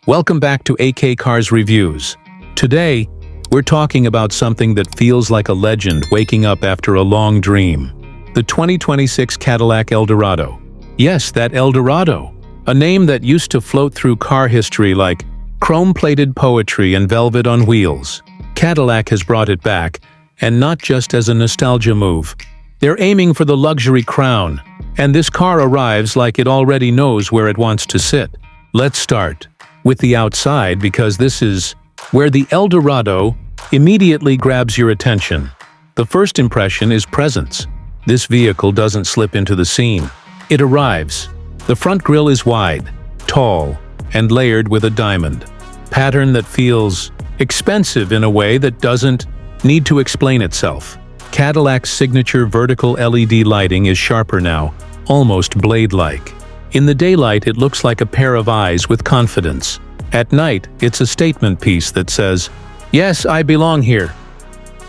Welcome back to AK Cars Reviews. Today, we're talking about something that feels like a legend waking up after a long dream. The 2026 Cadillac Eldorado. Yes, that Eldorado. A name that used to float through car history like chrome-plated poetry and velvet on wheels. Cadillac has brought it back, and not just as a nostalgia move. They're aiming for the luxury crown, and this car arrives like it already knows where it wants to sit. Let's start with the outside because this is where the Eldorado immediately grabs your attention. The first impression is presence. This vehicle doesn't slip into the scene. It arrives. The front grille is wide, tall, and layered with a diamond pattern that feels expensive in a way that doesn't need to explain itself. Cadillac's signature vertical LED lighting is sharper now, almost blade-like. In the daylight, it looks like a pair of eyes with confidence. At night, it's a statement piece that says, "Yes, I belong here."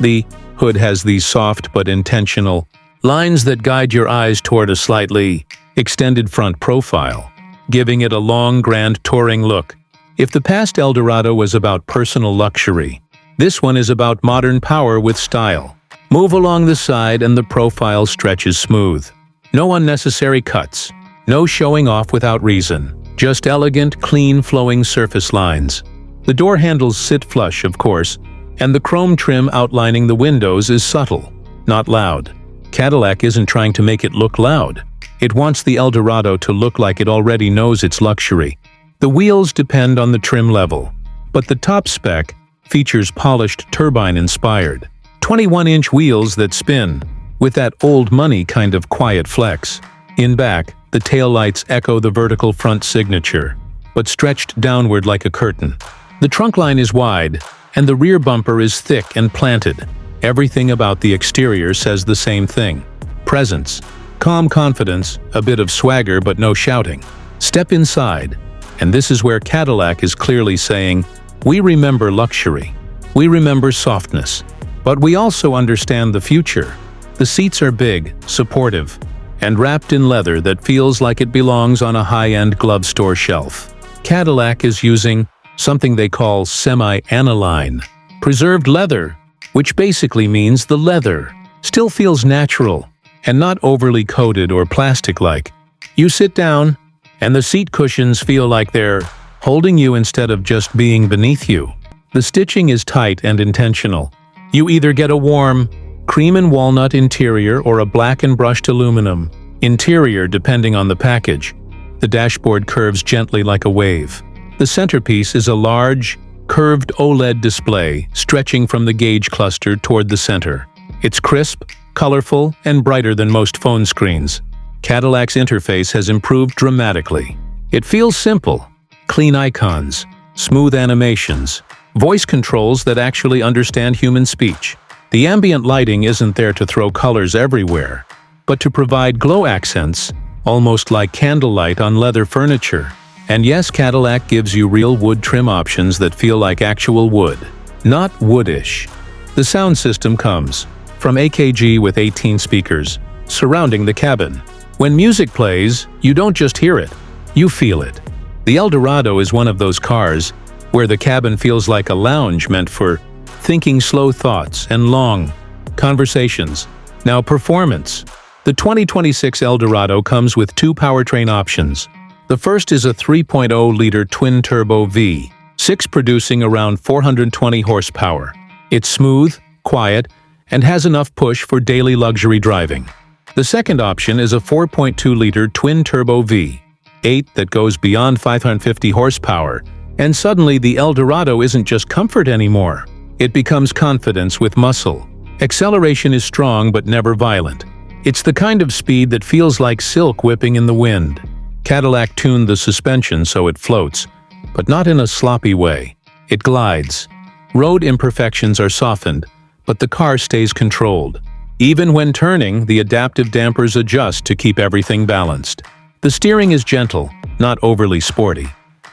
The hood has these soft but intentional lines that guide your eyes toward a slightly extended front profile, giving it a long, grand touring look. If the past Eldorado was about personal luxury, this one is about modern power with style. Move along the side and the profile stretches smooth. No unnecessary cuts. No showing off without reason. Just elegant, clean, flowing surface lines. The door handles sit flush, of course, and the chrome trim outlining the windows is subtle, not loud. Cadillac isn't trying to make it look loud. It wants the Eldorado to look like it already knows its luxury. The wheels depend on the trim level, but the top spec features polished turbine-inspired 21-inch wheels that spin, with that old money kind of quiet flex. In back, the taillights echo the vertical front signature, but stretched downward like a curtain. The trunk line is wide, and the rear bumper is thick and planted. Everything about the exterior says the same thing. Presence, calm confidence, a bit of swagger but no shouting. Step inside, and this is where Cadillac is clearly saying, "We remember luxury. We remember softness. But we also understand the future." The seats are big, supportive, and wrapped in leather that feels like it belongs on a high-end glove store shelf. Cadillac is using something they call semi-aniline preserved leather, which basically means the leather still feels natural and not overly coated or plastic-like. You sit down, and the seat cushions feel like they're holding you instead of just being beneath you. The stitching is tight and intentional. You either get a warm, cream and walnut interior or a black and brushed aluminum interior depending on the package. The dashboard curves gently like a wave. The centerpiece is a large, curved OLED display stretching from the gauge cluster toward the center. It's crisp, colorful, and brighter than most phone screens. Cadillac's interface has improved dramatically. It feels simple. Clean icons, smooth animations, voice controls that actually understand human speech. The ambient lighting isn't there to throw colors everywhere, but to provide glow accents, almost like candlelight on leather furniture. And yes, Cadillac gives you real wood trim options that feel like actual wood, not woodish. The sound system comes from AKG with 18 speakers surrounding the cabin. When music plays, you don't just hear it, you feel it. The Eldorado is one of those cars where the cabin feels like a lounge meant for thinking slow thoughts and long conversations. Now, performance. The 2026 Eldorado comes with two powertrain options. The first is a 3.0-liter twin-turbo V6 producing around 420 horsepower. It's smooth, quiet, and has enough push for daily luxury driving. The second option is a 4.2-liter twin-turbo V8 that goes beyond 550 horsepower, and suddenly the Eldorado isn't just comfort anymore. It becomes confidence with muscle. Acceleration is strong but never violent. It's the kind of speed that feels like silk whipping in the wind. Cadillac tuned the suspension so it floats, but not in a sloppy way. It glides. Road imperfections are softened, but the car stays controlled. Even when turning, the adaptive dampers adjust to keep everything balanced. The steering is gentle, not overly sporty,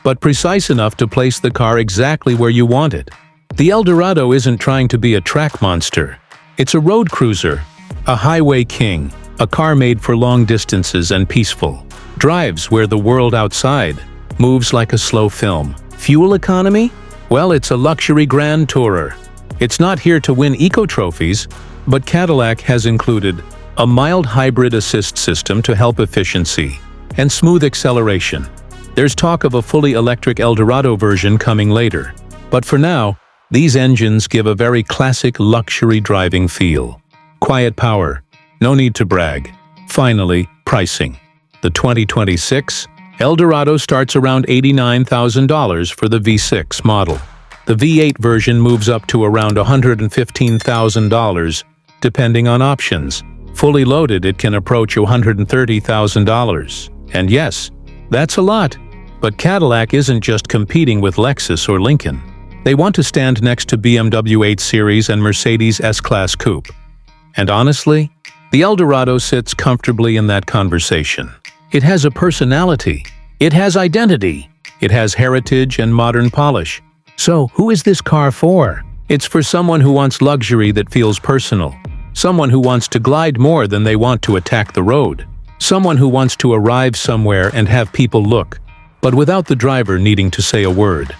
but precise enough to place the car exactly where you want it. The Eldorado isn't trying to be a track monster. It's a road cruiser, a highway king, a car made for long distances and peaceful drives where the world outside moves like a slow film. Fuel economy? Well, it's a luxury grand tourer. It's not here to win eco-trophies, but Cadillac has included a mild hybrid assist system to help efficiency and smooth acceleration. There's talk of a fully electric Eldorado version coming later, but for now, these engines give a very classic luxury driving feel. Quiet power, no need to brag. Finally, pricing. The 2026 Eldorado starts around $89,000 for the V6 model. The V8 version moves up to around $115,000, depending on options. Fully loaded, it can approach $130,000. And yes, that's a lot. But Cadillac isn't just competing with Lexus or Lincoln. They want to stand next to BMW 8 Series and Mercedes S-Class Coupe. And honestly, the Eldorado sits comfortably in that conversation. It has a personality. It has identity. It has heritage and modern polish. So, who is this car for? It's for someone who wants luxury that feels personal. Someone who wants to glide more than they want to attack the road. Someone who wants to arrive somewhere and have people look, but without the driver needing to say a word.